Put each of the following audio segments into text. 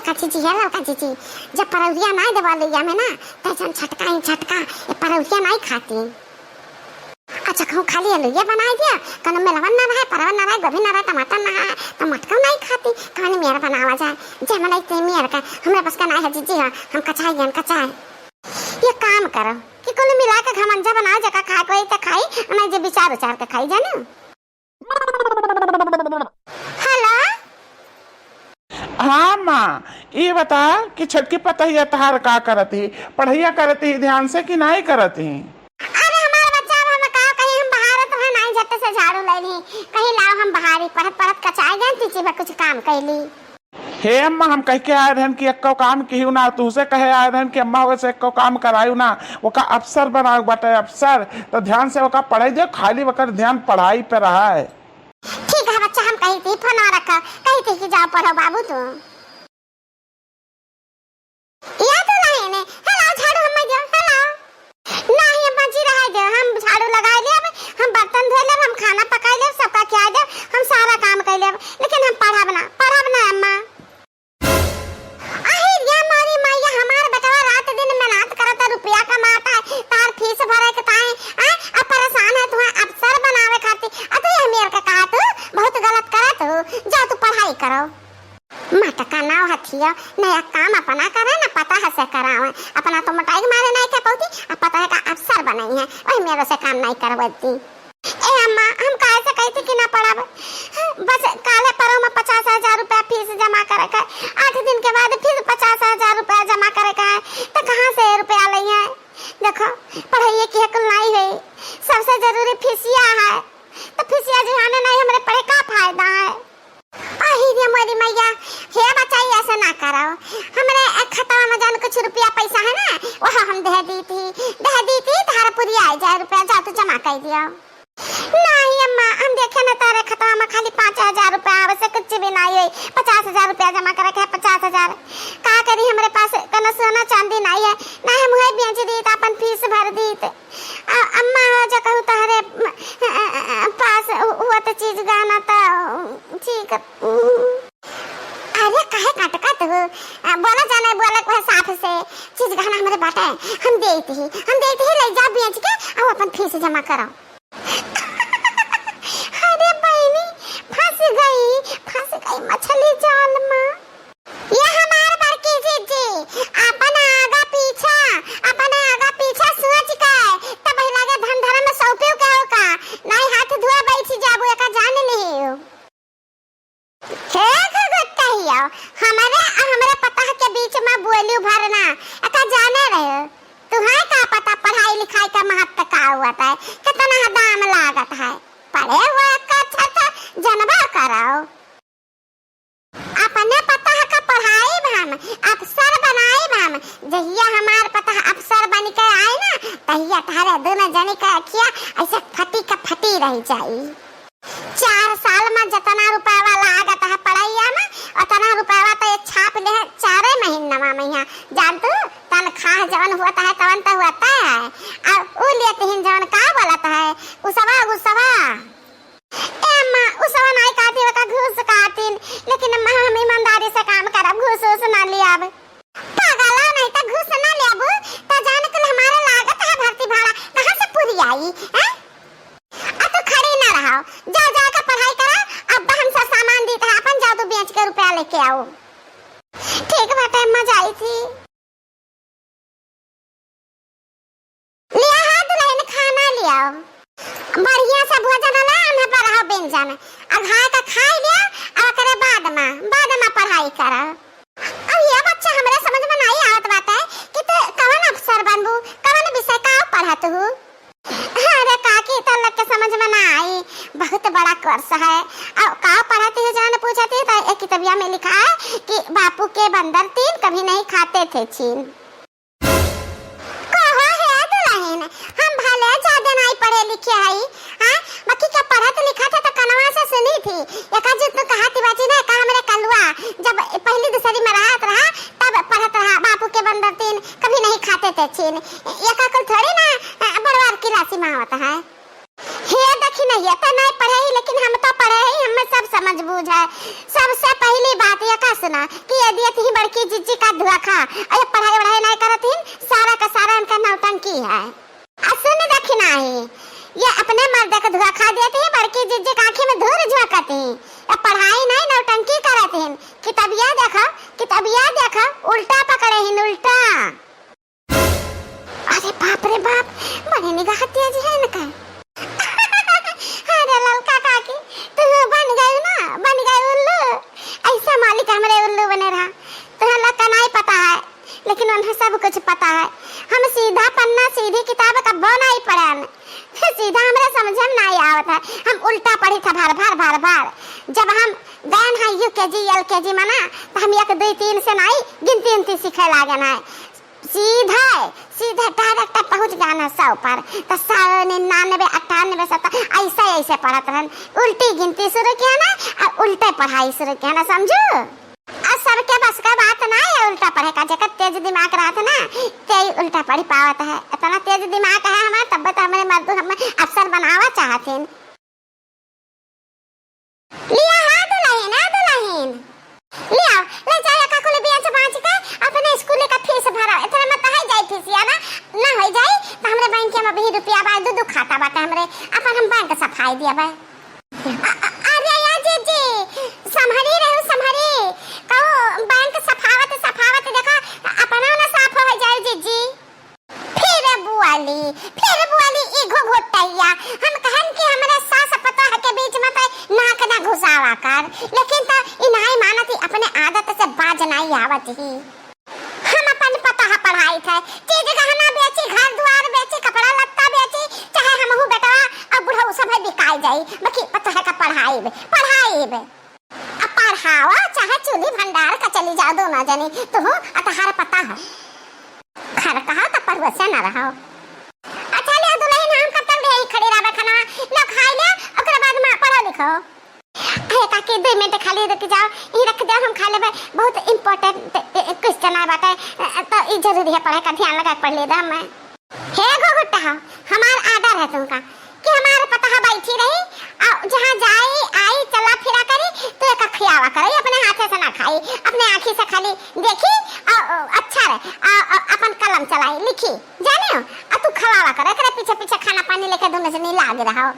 लड़का चीची है लड़का चीची जब परौरिया नहीं देवा लिया में ना तैसन छटका ही छटका ये परौरिया नहीं खाती। अच्छा कहूँ खाली आलूया बना दिया कनो में लवन ना रहे परवन ना रहे गोभी ना रहे टमाटर ना रहे तो मटका नहीं खाती कहने मेरा बनावा जाए जे बनाई ते मेरा का हमरे बस का नहीं है जीजी हम कचाई हम कचाई। ये काम करो कि कुल मिला के घमंजा बना जका खाए कोई तो खाई नहीं जे विचार उचार के खाई जाने। हेलो हाँ माँ ये बता कि छटकी पतहिया तहार का करती पढ़ैया करती ध्यान से कि नहीं करती। से झाड़ू लेनी कहीं लाओ हम बाहरी पढ़त पढ़त कचाई गए तीची में कुछ काम कैली। हे अम्मा हम कह के आए रहन कि एको काम किहू ना तुझसे कहे आए रहन कि अम्मा वैसे एको काम करायू ना वो का अफसर बनाओ बटे अफसर तो ध्यान से वो का पढ़ाई दे खाली वक्त ध्यान पढ़ाई पे रहा है। ठीक है बच्चा हम कही थी फोन रखा कही थी कि जाओ पढ़ो बाबू तू या तो नहीं ने हेलो झाड़ू हम जो हेलो नहीं बची रह दे हम झाड़ू लगा ले हम बर्तन धो ले हम खाना पका ले सबका क्या दे हम सारा काम कर ले लेकिन हम पढ़ब ना अम्मा। अही ये मारी मैया हमार बेटा रात दिन मेहनत करता रुपया कमाता है तार फीस भरे के ताए अब परेशान है तू अफसर बनावे खातिर आ तो ये मेरे का कहा तू बहुत गलत करत हो जा तू पढ़ाई करो माता का नाव हथिया नया काम अपना करे ना पता है से करावे अपना तो मोटाई मारे नहीं के पौती अब पता है का अफसर बनाई है वही मेरे से काम नहीं करवाती। ए अम्मा हम काहे से कहती कि ना पढ़ावे बस काले परो में 50,000 रुपया फीस जमा करे का 8 दिन के बाद फिर 50,000 रुपया जमा करे का तो कहां से रुपया लई है। देखो पढ़ाई की हक नहीं है सबसे जरूरी फीसिया है तो फीसिया जुहाने नहीं हमरे पढ़े का फायदा है। अहिरे मोरी मैया हे बचाई ऐसा ना करो हमरे खाता में जान कुछ रुपया पैसा है ना वो हम दे दी थी तार पूरी आ जाए रुपया जा तो जमा कर दियो। नहीं अम्मा हम देखे ना तारे खाता में खाली 5,000 रुपया आवे से कुछ भी नहीं है 50,000 रुपया जमा करे के 50,000 का करी हमरे पास कनो सोना चांदी नहीं है ना हम है बेच दी त अपन फीस भर दी अम्मा जो कहू तारे पास हुआ तो चीज गाना तो ठीक अरे काहे काटकत हो बोला जाने बोला को साफ से चीज गहना हमरे बाटे हम देती ले जा बेच के अब अपन फीस जमा करो। अरे बहनी फंस गई मछली जाल में ये हमार बड़की जीजी अपन आगा पीछा सोच के तब लगे धन धर्म में सौंपियो के हो का नहीं हाथ धोए बैठी जाबू एका जान लियो हमारे पता के बीच में बोलियो भरना एका जाने रहे तुम्हें का पता पढ़ाई लिखाई का महत्व का हुआ है कितना दाम लागत है पढ़े हुए का अच्छा जनबा कराओ अपने पता है का पढ़ाई भाम अफसर बनाई भाम जहिया हमार पता अफसर बन के आए ना तहिया तारे दोनों जने का किया ऐसे फटी का फटी रह जाई 4 साल में जितना रुपया वाला लागत है पढ़ाइया में उतना रुपया तो एक छाप ले 4 महीना में यहाँ जान तू तनख्वाह जवन होता है तवन तो होता है और वो लेते हैं जवन का बोलता है उसवा एम्मा उसवा नहीं काटी वो का घूस काटिन लेकिन अम्मा हम ईमानदारी से काम करब घूस ना लियाब पागल नहीं तो घूस ना लेब तो जान के हमारे लागत है भर्ती भाड़ा कहां से पूरी आई है तो खड़ी ना रहो जा के पढ़ाई करा अब हम सब सामान दी था अपन जाओ तो बेच के रुपया लेके आओ ठीक बात है मजा आई थी लिया हाथ दुल्हन खाना लिया बढ़िया सा भोजन वाला हमें पढ़ाओ व्यंजन अब खाए का खा लिया और करे बाद में पढ़ाई करा। अब ये बच्चा हमरे समझ में नहीं आवत बात है कि तू कौन अफसर बनबू कौन विषय का पढ़त हूँ। अरे काकी तो लग के समझ में ना आई बहुत बड़ा कोर्स है और का पढ़ाती है जाने पूछती तो एक किताबिया में लिखा है कि बापू के बंदर 3 कभी नहीं खाते थे छीन हम भले ज्यादा नहीं पढ़े लिखे हई हां बाकी का पढ़त लिखा था तो कनवा से सुनी थी एका जित तो कहाती बाजी ने कहा मेरे कलुआ जब पहली दूसरी में रहा तब पढ़त रहा बापू के बंदर 3 कभी नहीं खाते थे छीन एका कुल थोड़ी ना बड़वार की राशि में होता है हे देखी नहीं ये तो नहीं पढ़े ही लेकिन हम तो पढ़े ही हमें सब समझ बूझ है। सबसे पहली बात ये का सुना कि ये दिए थी बड़की जिज्जी का धुआ खा, अरे पढ़ाई वढ़ाई नहीं करत हिन, सारा का सारा उनका नौटंकी है। असुन देखी नहीं, ये अपने मर्द का धुआ खा दिए थे, बड़की जिज्जी का आंखी में धूर झोंकती, पढ़ाई नहीं नौटंकी करत हिन। किताबिया देखा उल्टा पकड़े हिन, उल्टा। अरे बाप रे बाप, बड़ी निगाह तेज है इनका। अरे ललका काकी, तू बन गई उल्लू। ऐसा मालिक हमरे उल्लू बने रहा, तुम्हें लोग का नहीं पता है, लेकिन उन्हें सब कुछ पता है। हम सीधा पन्ना सीधी किताब का बो नहीं पढ़न, सीधा हमरे समझ में नहीं आवत है, हम उल्टा पढ़ी था भार। जब हम गए हैं यूकेजी एलकेजी में ना, तो हम 1 2 3 से नहीं गिनती सीखे लागे ना, सीधे डायरेक्ट पहुंच गए 100 पर। तो 100 99 98 70 ऐसे पढ़त रहन, उल्टी गिनती शुरू किया ना और उल्टे पढ़ाई शुरू किया ना, समझो। और सबके बस का बात ना है उल्टा पढ़े का, जगत तेज दिमाग रहा था ना, तेज उल्टा पढ़ी पावत है। इतना तेज दिमाग है हमारा, तब तो हमारे मर्द हमें अफसर बनावा चाहते हैं। लिया है दुल्हन लिया, ले जाया का कुल बेच बांच के अपने स्कूल का फीस भरा। इतना मत है जाई फीस या ना हो जाई तो हमरे बैंक में भी रुपया बा, दू खाता बाटे हमरे, अपन हम बैंक सफाई दिया बा। अरे या जी संभरी कहो बैंक सफावत देखा अपना ना साफ हो जाए जी। फिर बुआली ईगो घोटैया, हम कहन कि हमरे सास पता है के बीच में तो नाक ना घुसावा कर, लेकिन तो इनाई मानती अपने आदत से बाज नहीं आवत ही। हम अपन पता है पढ़ाई थे, चीज गहना बेची, घर द्वार बेची, कपड़ा लत्ता बेची, चाहे हमहू बेटा और बुढ़ऊ सब बिकाई जाई, बाकी पता है का पढ़ाई बे पढ़ावा, चाहे चूल्ही भंडार का चली जाओ दोनों जनी, तो हो अतहार पता है खर कहा तो परवसे न रहो। अच्छा ले दुल्हन हम कब तक यही खड़ी रहबे, खाना लो खाई ले, ओकरा बाद में पढ़ो लिखो। अरे काकी 2 मिनट खाली रुक जाओ, ई रख दे, हम खा लेबे, बहुत इंपॉर्टेंट क्वेश्चन है बाटे, तो ई जरूरी है पढ़े का, ध्यान लगा पढ़ ले दा मैं। हे घोघुट्टा, हमार आदर है तुमका कि हमारे पता है बैठी रही, जहाँ जाई आई चला फिरा करी तो एक खियावा करे, अपने हाथे से ना खाई, अपने आँखी से खाली देखी अच्छा रहे, अपन कलम चलाई लिखी, जाने हो, तू खवावा करे, करे पीछे खाना पानी लेके दोनों जनी लाग रहा हो।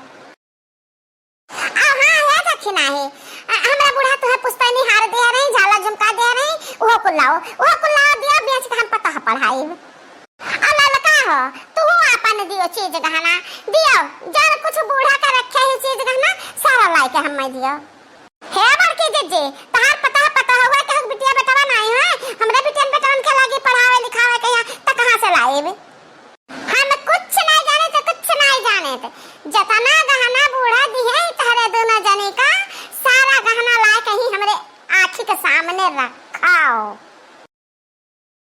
हाँ है दक्षिणा है, हमरा बूढ़ा तो है पुस्तैनी हार दिया नहीं, झाला झुमका दिया नहीं, वो कुल्लाओ दिया बेच के हम पता है पढ़ाई। हो तू अपन दियो चीज गहना दियो, जब कुछ बूढ़ा का रखे है चीज गहना सारा लाई के हम दियो। हे बड़की जीजी, तहार पता होगा कि हम बिटिया बेटवा नहीं है, हमरे बिटिया बेटवन के लागी पढ़ावे लिखावे के यहाँ तो कहाँ से लाएबे? हम कुछ नहीं जाने थे, जतना